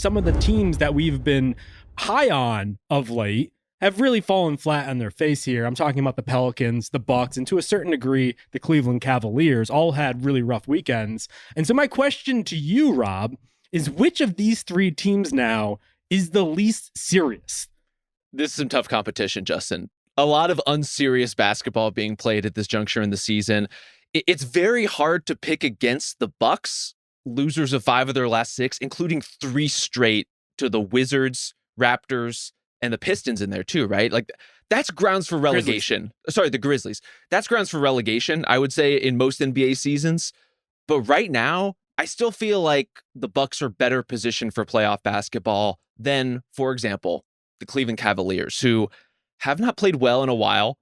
some of the teams that we've been high on of late have really fallen flat on their face here. I'm talking about the Pelicans, the Bucks, and to a certain degree, the Cleveland Cavaliers all had really rough weekends. And so my question to you, Rob, is which of these three teams now is the least serious? This is some tough competition, Justin. A lot of unserious basketball being played at this juncture in the season. It's very hard to pick against the Bucks, losers of 5 of their last 6, including 3 straight to the Wizards, Raptors, and the Pistons in there too, right? Like that's grounds for relegation. Sorry, the Grizzlies. That's grounds for relegation, I would say, in most NBA seasons. But right now, I still feel like the Bucks are better positioned for playoff basketball than, for example, the Cleveland Cavaliers, who have not played well in a while.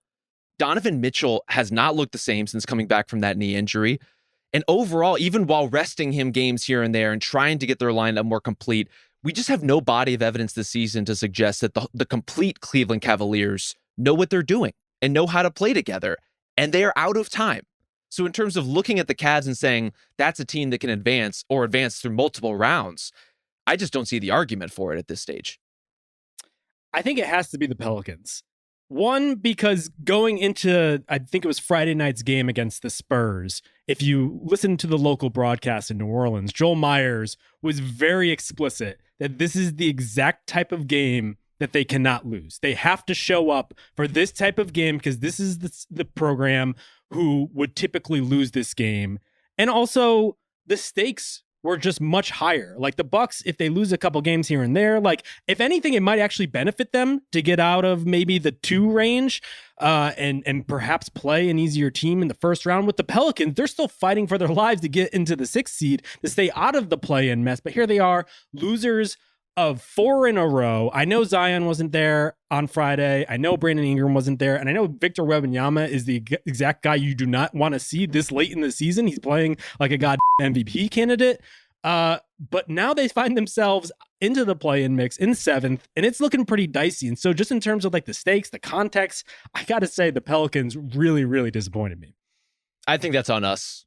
Donovan Mitchell has not looked the same since coming back from that knee injury. And overall, even while resting him games here and there and trying to get their lineup more complete, we just have no body of evidence this season to suggest that the complete Cleveland Cavaliers know what they're doing and know how to play together. And they are out of time. So in terms of looking at the Cavs and saying that's a team that can advance or advance through multiple rounds, I just don't see the argument for it at this stage. I think it has to be the Pelicans. One, because going into, I think it was Friday night's game against the Spurs, if you listen to the local broadcast in New Orleans, Joel Myers was very explicit that this is the exact type of game that they cannot lose. They have to show up for this type of game because this is the program who would typically lose this game. And also the stakes were just much higher. Like the Bucks, if they lose a couple games here and there, like if anything, it might actually benefit them to get out of maybe the 2 range and perhaps play an easier team in the first round. With the Pelicans, they're still fighting for their lives to get into the 6th seed to stay out of the play-in mess. But here they are, losers of 4 in a row. I know Zion wasn't there on Friday. I know Brandon Ingram wasn't there. And I know Victor Wembanyama is the exact guy you do not want to see this late in the season. He's playing like a god MVP candidate. But now they find themselves into the play-in mix in 7th, and it's looking pretty dicey. And so just in terms of like the stakes, the context, I got to say the Pelicans really, really disappointed me. I think that's on us.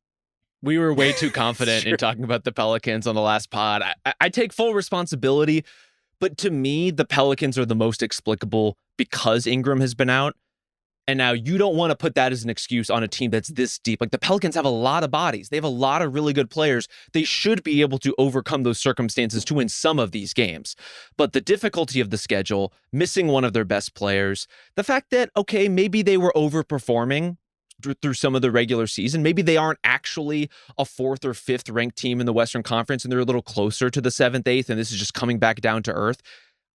We were way too confident in talking about the Pelicans on the last pod. I take full responsibility, but to me, the Pelicans are the most explicable because Ingram has been out. And now you don't want to put that as an excuse on a team that's this deep. Like the Pelicans have a lot of bodies. They have a lot of really good players. They should be able to overcome those circumstances to win some of these games. But the difficulty of the schedule, missing one of their best players, the fact that, okay, maybe they were overperforming through some of the regular season. Maybe they aren't actually a 4th or 5th ranked team in the Western Conference and they're a little closer to the 7th, 8th, and this is just coming back down to earth.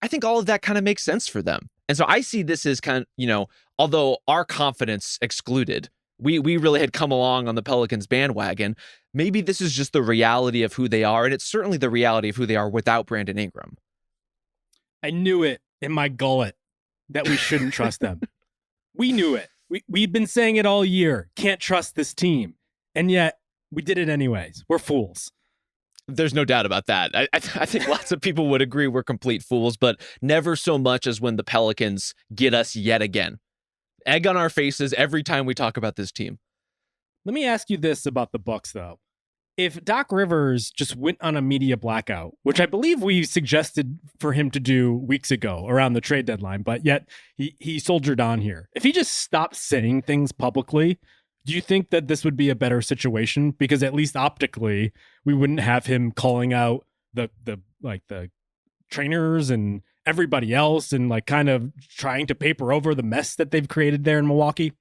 I think all of that kind of makes sense for them. And so I see this as kind of, although our confidence excluded, we really had come along on the Pelicans bandwagon. Maybe this is just the reality of who they are. And it's certainly the reality of who they are without Brandon Ingram. I knew it in my gullet that we shouldn't trust them. We knew it. We've been saying it all year. Can't trust this team. And yet we did it anyways. We're fools. There's no doubt about that. I think lots of people would agree we're complete fools, but never so much as when the Pelicans get us yet again. Egg on our faces every time we talk about this team. Let me ask you this about the Bucks, though. If Doc Rivers just went on a media blackout, which I believe we suggested for him to do weeks ago around the trade deadline, but yet he soldiered on here. If he just stopped saying things publicly, do you think that this would be a better situation? Because at least optically, we wouldn't have him calling out the trainers and everybody else and like kind of trying to paper over the mess that they've created there in Milwaukee.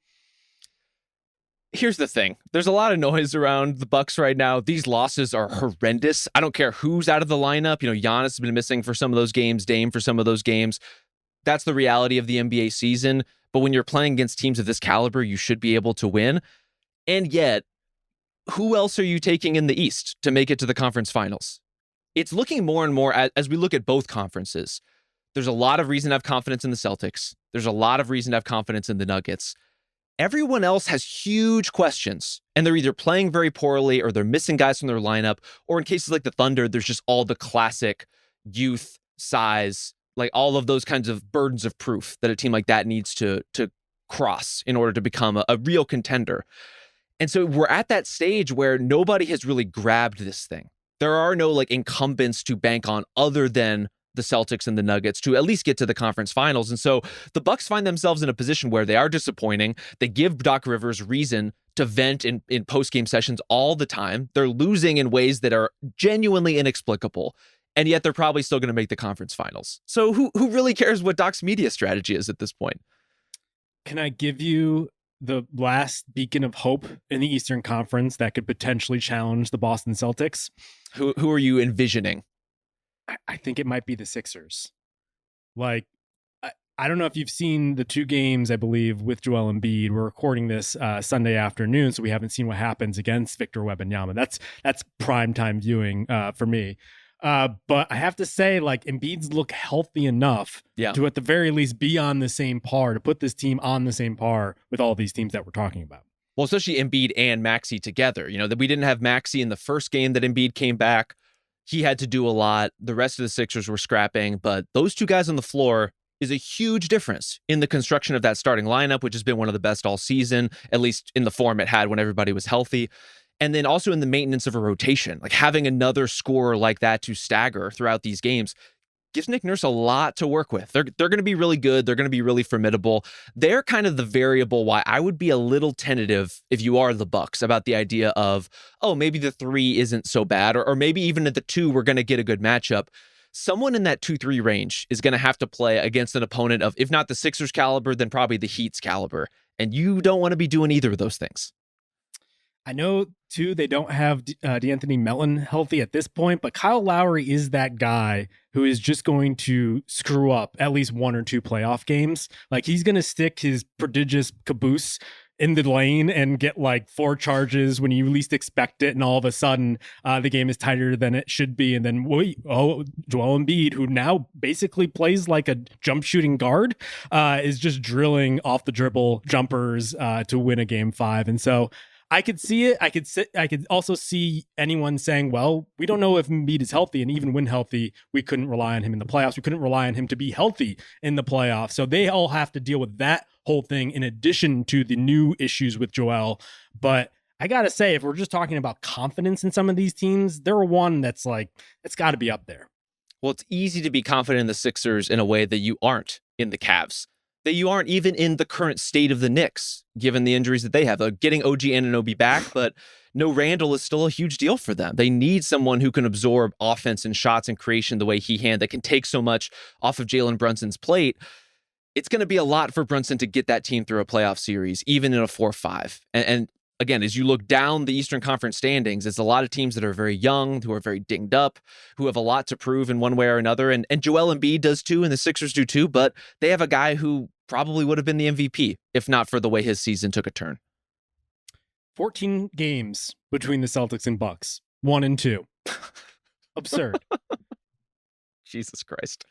Here's the thing. There's a lot of noise around the Bucks right now. These losses are horrendous. I don't care who's out of the lineup. Giannis has been missing for some of those games, Dame for some of those games. That's the reality of the NBA season. But when you're playing against teams of this caliber, you should be able to win. And yet, who else are you taking in the East to make it to the conference finals? It's looking more and more as we look at both conferences. There's a lot of reason to have confidence in the Celtics. There's a lot of reason to have confidence in the Nuggets. Everyone else has huge questions, and they're either playing very poorly or they're missing guys from their lineup, or in cases like the Thunder, there's just all the classic youth, size, like all of those kinds of burdens of proof that a team like that needs to cross in order to become a real contender. And so we're at that stage where nobody has really grabbed this thing. There are no like incumbents to bank on other than the Celtics and the Nuggets to at least get to the conference finals. And so the Bucks find themselves in a position where they are disappointing. They give Doc Rivers reason to vent in post-game sessions all the time. They're losing in ways that are genuinely inexplicable. And yet they're probably still going to make the conference finals. So who really cares what Doc's media strategy is at this point? Can I give you the last beacon of hope in the Eastern Conference that could potentially challenge the Boston Celtics? Who are you envisioning? I think it might be the Sixers. Like, I don't know if you've seen the 2 games, I believe, with Joel Embiid. We're recording this Sunday afternoon, so we haven't seen what happens against Victor Wembanyama. That's primetime viewing for me. But I have to say, like, Embiid's look healthy enough to at the very least be on the same par, to put this team on the same par with all these teams that we're talking about. Well, especially Embiid and Maxey together. You know, that we didn't have Maxey in the first game that Embiid came back. He had to do a lot. The rest of the Sixers were scrapping, but those 2 guys on the floor is a huge difference in the construction of that starting lineup, which has been one of the best all season, at least in the form it had when everybody was healthy. And then also in the maintenance of a rotation, like having another scorer like that to stagger throughout these games gives Nick Nurse a lot to work with. They're going to be really good. They're going to be really formidable. They're kind of the variable why I would be a little tentative if you are the Bucks about the idea of, oh, maybe the 3 isn't so bad, or maybe even at the 2, we're going to get a good matchup. Someone in that 2-3 range is going to have to play against an opponent of, if not the Sixers caliber, then probably the Heat's caliber. And you don't want to be doing either of those things. I know, too, they don't have DeAnthony Melton healthy at this point, but Kyle Lowry is that guy who is just going to screw up at least 1 or 2 playoff games. Like, he's going to stick his prodigious caboose in the lane and get like 4 charges when you least expect it, and all of a sudden the game is tighter than it should be. And then Joel Embiid, who now basically plays like a jump shooting guard, is just drilling off the dribble jumpers to win a game 5. And so I could see it. I could also see anyone saying, well, we don't know if Embiid is healthy, and even when healthy, we couldn't rely on him in the playoffs. We couldn't rely on him to be healthy in the playoffs. So they all have to deal with that whole thing in addition to the new issues with Joel. But I got to say, if we're just talking about confidence in some of these teams, they're one that's like, it's got to be up there. Well, it's easy to be confident in the Sixers in a way that you aren't in the Cavs, that you aren't even in the current state of the Knicks, given the injuries that they have. They're getting OG Anunoby back, but no Randall is still a huge deal for them. They need someone who can absorb offense and shots and creation the way he that can take so much off of Jalen Brunson's plate. It's going to be a lot for Brunson to get that team through a playoff series, even in a 4-5. And again, as you look down the Eastern Conference standings, it's a lot of teams that are very young, who are very dinged up, who have a lot to prove in one way or another. And Joel Embiid does too, and the Sixers do too, but they have a guy who probably would have been the MVP if not for the way his season took a turn. 14 games between the Celtics and Bucks, 1 and 2. Absurd. Jesus Christ.